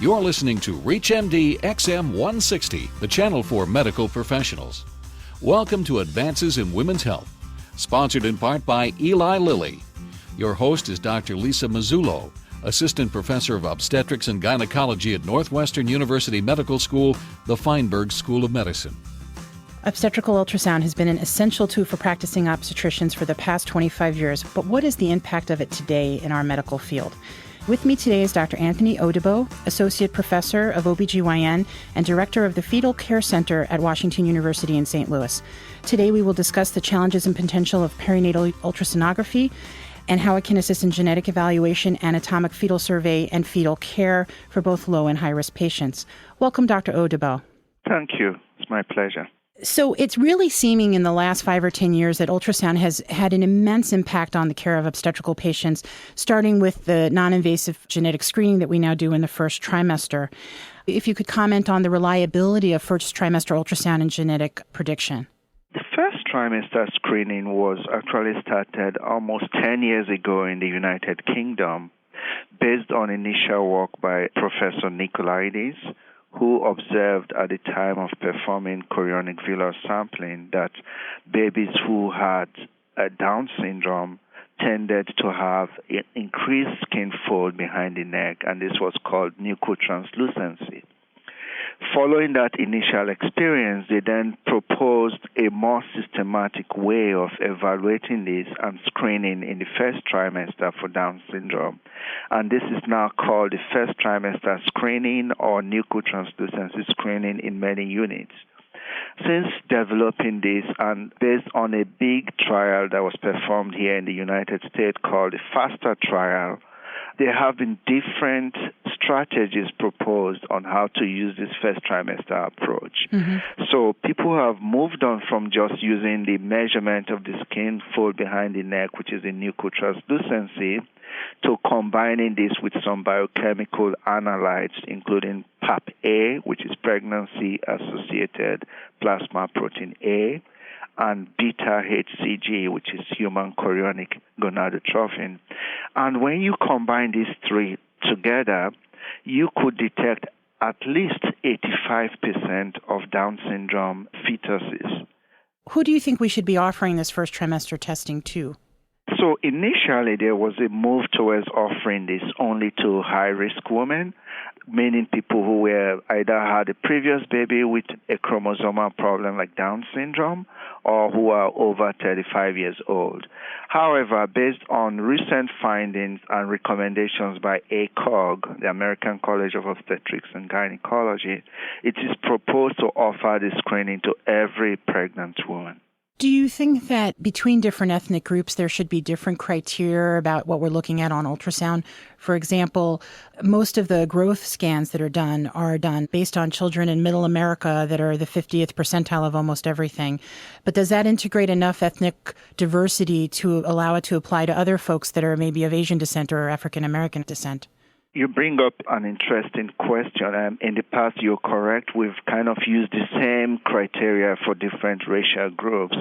You're listening to ReachMD XM 160, the channel for medical professionals. Welcome to Advances in Women's Health, sponsored in part by Eli Lilly. Your host is Dr. Lisa Mazzullo, Assistant Professor of Obstetrics and Gynecology at Northwestern University Medical School, the Feinberg School of Medicine. Obstetrical ultrasound has been an essential tool for practicing obstetricians for the past 25 years, but what is the impact of it today in our medical field? With me today is Dr. Anthony Odibo, Associate Professor of OBGYN and Director of the Fetal Care Center at Washington University in St. Louis. Today we will discuss the challenges and potential of perinatal ultrasonography and how it can assist in genetic evaluation, anatomic fetal survey, and fetal care for both low and high-risk patients. Welcome, Dr. Odibo. Thank you. It's my pleasure. So it's really seeming in the last 5 or 10 years that ultrasound has had an immense impact on the care of obstetrical patients, starting with the non-invasive genetic screening that we now do in the first trimester. If you could comment on the reliability of first trimester ultrasound and genetic prediction. The first trimester screening was actually started almost 10 years ago in the United Kingdom, based on initial work by Professor Nicolaides, who observed at the time of performing chorionic villus sampling that babies who had Down syndrome tended to have increased skin fold behind the neck, and this was called nuchotranslucency. Following that initial experience, they then proposed a more systematic way of evaluating this and screening in the first trimester for Down syndrome. And this is now called the first trimester screening or nuchotranslucency screening in many units. Since developing this and based on a big trial that was performed here in the United States called the FASTER trial, there have been different strategies proposed on how to use this first trimester approach. So people have moved on from just using the measurement of the skin fold behind the neck, which is the nuchotranslucency, to combining this with some biochemical analytes, including PAP-A, which is pregnancy-associated plasma protein A, and beta-HCG, which is human chorionic gonadotrophin. And when you combine these three together, you could detect at least 85% of Down syndrome fetuses. Who do you think we should be offering this first trimester testing to? So initially, there was a move towards offering this only to high-risk women, meaning people who were either had a previous baby with a chromosomal problem like Down syndrome or who are over 35 years old. However, based on recent findings and recommendations by ACOG, the American College of Obstetrics and Gynecology, it is proposed to offer this screening to every pregnant woman. Do you think that between different ethnic groups there should be different criteria about what we're looking at on ultrasound? For example, most of the growth scans that are done based on children in Middle America that are the 50th percentile of almost everything. But does that integrate enough ethnic diversity to allow it to apply to other folks that are maybe of Asian descent or African American descent? You bring up an interesting question. In the past, you're correct. We've kind of used the same criteria for different racial groups.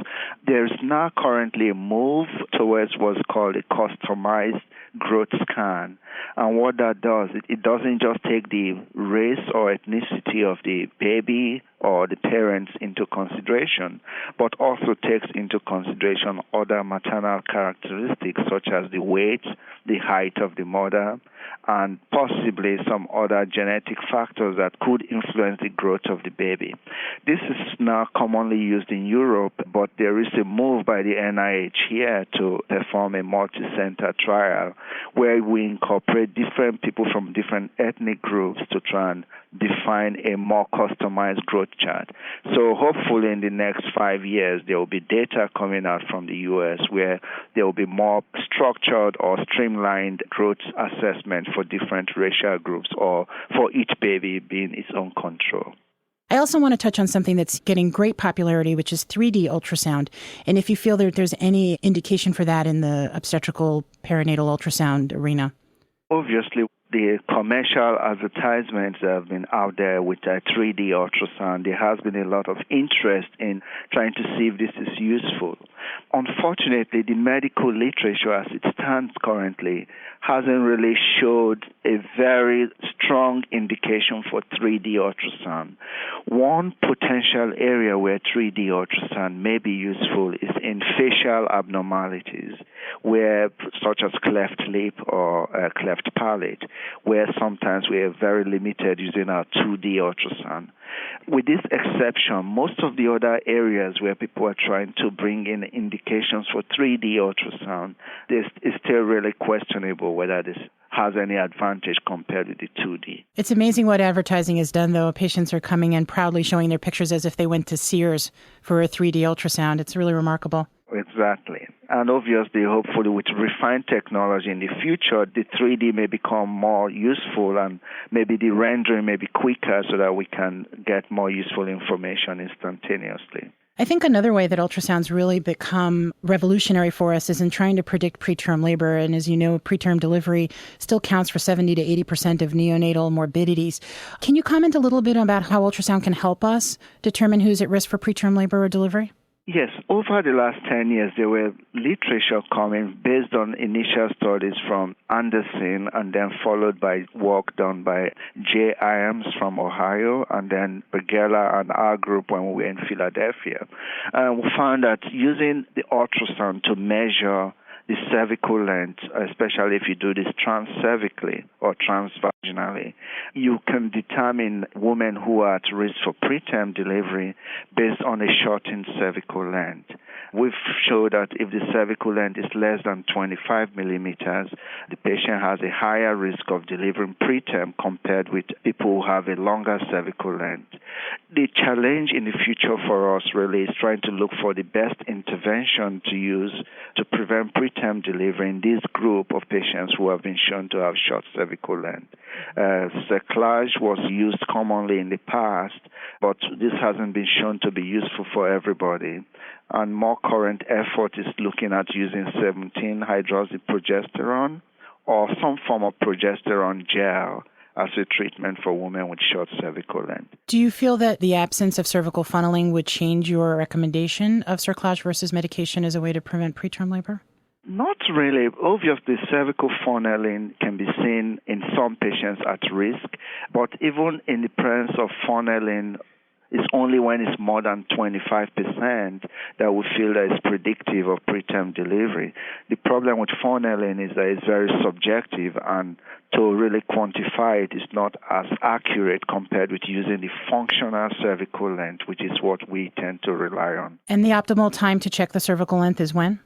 There's now currently a move towards what's called a customized growth scan. And what that does, it doesn't just take the race or ethnicity of the baby or the parents into consideration, but also takes into consideration other maternal characteristics such as the weight, the height of the mother, and possibly some other genetic factors that could influence the growth of the baby. This is now commonly used in Europe, but there is a move by the NIH here to perform a multi-center trial where we incorporate different people from different ethnic groups to try and define a more customized growth chart. So hopefully in the next 5 years, there will be data coming out from the U.S. where there will be more structured or streamlined growth assessment for different racial groups or for each baby being its own control. I also want to touch on something that's getting great popularity, which is 3D ultrasound. And if you feel that there's any indication for that in the obstetrical perinatal ultrasound arena. Obviously, the commercial advertisements that have been out there with 3D ultrasound, there has been a lot of interest in trying to see if this is useful. Unfortunately, the medical literature as it stands currently hasn't really showed a very strong indication for 3D ultrasound. One potential area where 3D ultrasound may be useful is in facial abnormalities, where such as cleft lip or cleft palate, where sometimes we are very limited using our 2D ultrasound. With this exception, most of the other areas where people are trying to bring in indications for 3D ultrasound, this is still really questionable whether this has any advantage compared with the 2D. It's amazing what advertising has done, though. Patients are coming in proudly showing their pictures as if they went to Sears for a 3D ultrasound. It's really remarkable. Exactly. And obviously, hopefully, with refined technology in the future, the 3D may become more useful and maybe the rendering may be quicker so that we can get more useful information instantaneously. I think another way that ultrasound's really become revolutionary for us is in trying to predict preterm labor. And as you know, preterm delivery still counts for 70 to 80% of neonatal morbidities. Can you comment a little bit about how ultrasound can help us determine who's at risk for preterm labor or delivery? Yes, over the last 10 years, there were literature coming based on initial studies from Anderson and then followed by work done by Jay Iams from Ohio and then Bergela and our group when we were in Philadelphia. We found that using the ultrasound to measure the cervical length, especially if you do this transcervically or transvaginally, you can determine women who are at risk for preterm delivery based on a shortened cervical length. We've showed that if the cervical length is less than 25 millimeters, the patient has a higher risk of delivering preterm compared with people who have a longer cervical length. The challenge in the future for us really is trying to look for the best intervention to use to prevent preterm delivery in this group of patients who have been shown to have short cervical length. Cerclage was used commonly in the past, but this hasn't been shown to be useful for everybody. And more current effort is looking at using 17-hydroxyprogesterone or some form of progesterone gel as a treatment for women with short cervical length. Do you feel that the absence of cervical funneling would change your recommendation of cerclage versus medication as a way to prevent preterm labor? Not really. Obviously, cervical funneling can be seen in some patients at risk, but even in the presence of funneling, it's only when it's more than 25% that we feel that it's predictive of preterm delivery. The problem with funneling is that it's very subjective, and to really quantify it is not as accurate compared with using the functional cervical length, which is what we tend to rely on. And the optimal time to check the cervical length is when?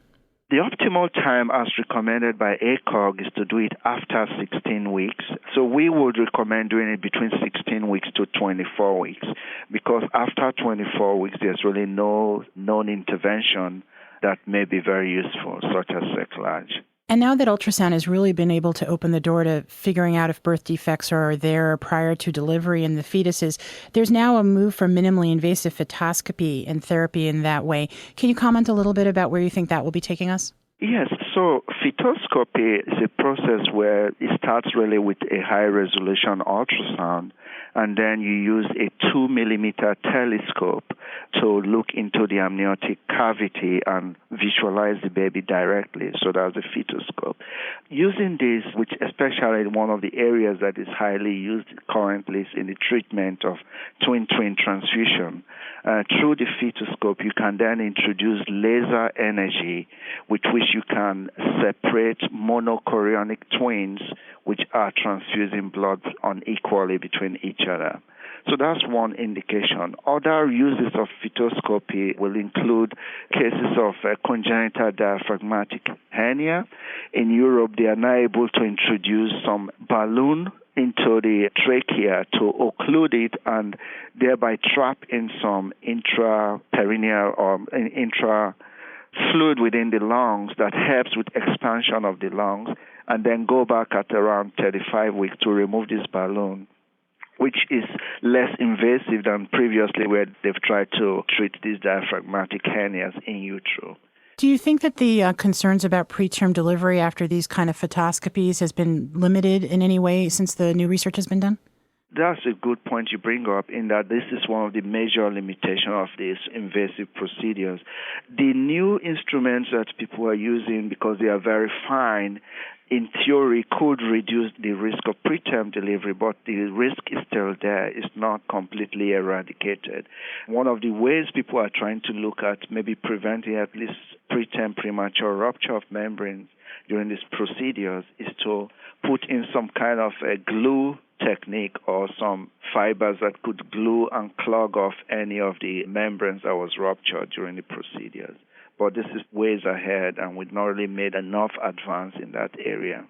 The optimal time, as recommended by ACOG, is to do it after 16 weeks. So we would recommend doing it between 16 weeks to 24 weeks, because after 24 weeks, there's really no known intervention that may be very useful, such as cerclage. And now that ultrasound has really been able to open the door to figuring out if birth defects are there prior to delivery in the fetuses, there's now a move for minimally invasive fetoscopy and therapy in that way. Can you comment a little bit about where you think that will be taking us? Yes, so fetoscopy is a process where it starts really with a high-resolution ultrasound, and then you use a 2-millimeter telescope to look into the amniotic cavity and visualize the baby directly. So that's the fetoscope. Using this, which especially one of the areas that is highly used currently is in the treatment of twin-twin transfusion. Through the fetoscope, you can then introduce laser energy with which you can separate monochorionic twins which are transfusing blood unequally between each other. So that's one indication. Other uses of fetoscopy will include cases of congenital diaphragmatic hernia. In Europe, they are now able to introduce some balloon into the trachea to occlude it and thereby trap in some intraperineal or intra fluid within the lungs that helps with expansion of the lungs, and then go back at around 35 weeks to remove this balloon, which is less invasive than previously where they've tried to treat these diaphragmatic hernias in utero. Do you think that the concerns about preterm delivery after these kind of fetoscopies has been limited in any way since the new research has been done? That's a good point you bring up, in that this is one of the major limitations of these invasive procedures. The new instruments that people are using, because they are very fine, in theory could reduce the risk of preterm delivery, but the risk is still there. It's not completely eradicated. One of the ways people are trying to look at maybe preventing at least preterm premature rupture of membranes during these procedures is to put in some kind of a glue technique or some fibers that could glue and clog off any of the membranes that was ruptured during the procedures. But this is ways ahead, and we've not really made enough advance in that area.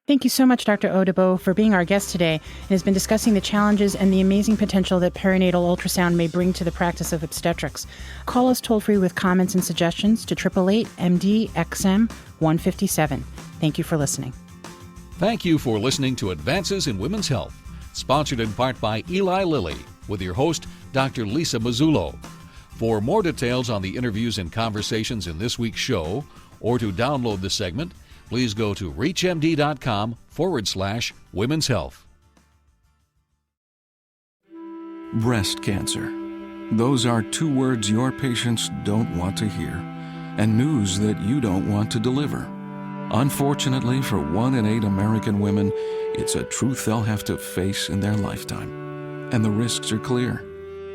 Thank you so much, Dr. Odibo, for being our guest today and has been discussing the challenges and the amazing potential that perinatal ultrasound may bring to the practice of obstetrics. Call us toll-free with comments and suggestions to 888-MD-XM-157. Thank you for listening. Thank you for listening to Advances in Women's Health, sponsored in part by Eli Lilly, with your host, Dr. Lisa Mazzullo. For more details on the interviews and conversations in this week's show, or to download the segment, please go to reachmd.com/women's health. Breast cancer. Those are two words your patients don't want to hear, and news that you don't want to deliver. Unfortunately, for 1 in 8 American women, it's a truth they'll have to face in their lifetime. And the risks are clear.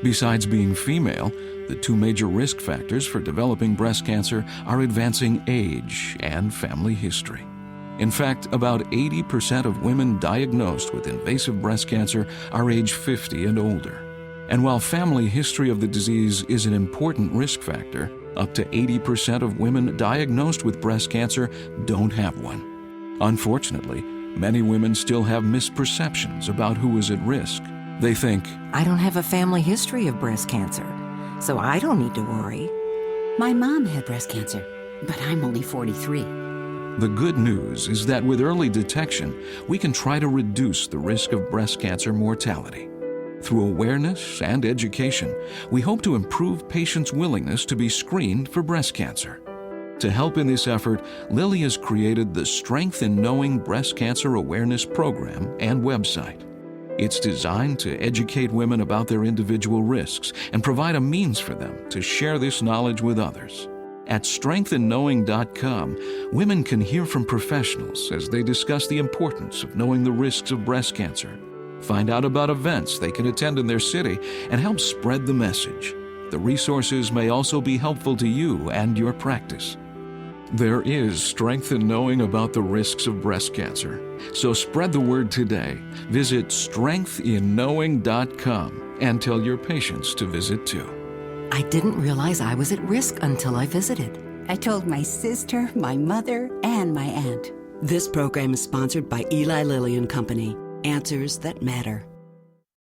Besides being female, the two major risk factors for developing breast cancer are advancing age and family history. In fact, about 80% of women diagnosed with invasive breast cancer are age 50 and older. And while family history of the disease is an important risk factor, up to 80% of women diagnosed with breast cancer don't have one. Unfortunately, many women still have misperceptions about who is at risk. They think, I don't have a family history of breast cancer, so I don't need to worry. My mom had breast cancer, but I'm only 43. The good news is that with early detection, we can try to reduce the risk of breast cancer mortality. Through awareness and education, we hope to improve patients' willingness to be screened for breast cancer. To help in this effort, Lilly has created the Strength in Knowing Breast Cancer Awareness Program and website. It's designed to educate women about their individual risks and provide a means for them to share this knowledge with others. At strengthinknowing.com, women can hear from professionals as they discuss the importance of knowing the risks of breast cancer, find out about events they can attend in their city, and help spread the message. The resources may also be helpful to you and your practice. There is strength in knowing about the risks of breast cancer. So spread the word today. Visit strengthinknowing.com and tell your patients to visit too. I didn't realize I was at risk until I visited. I told my sister, my mother, and my aunt. This program is sponsored by Eli Lilly and Company. Answers that matter.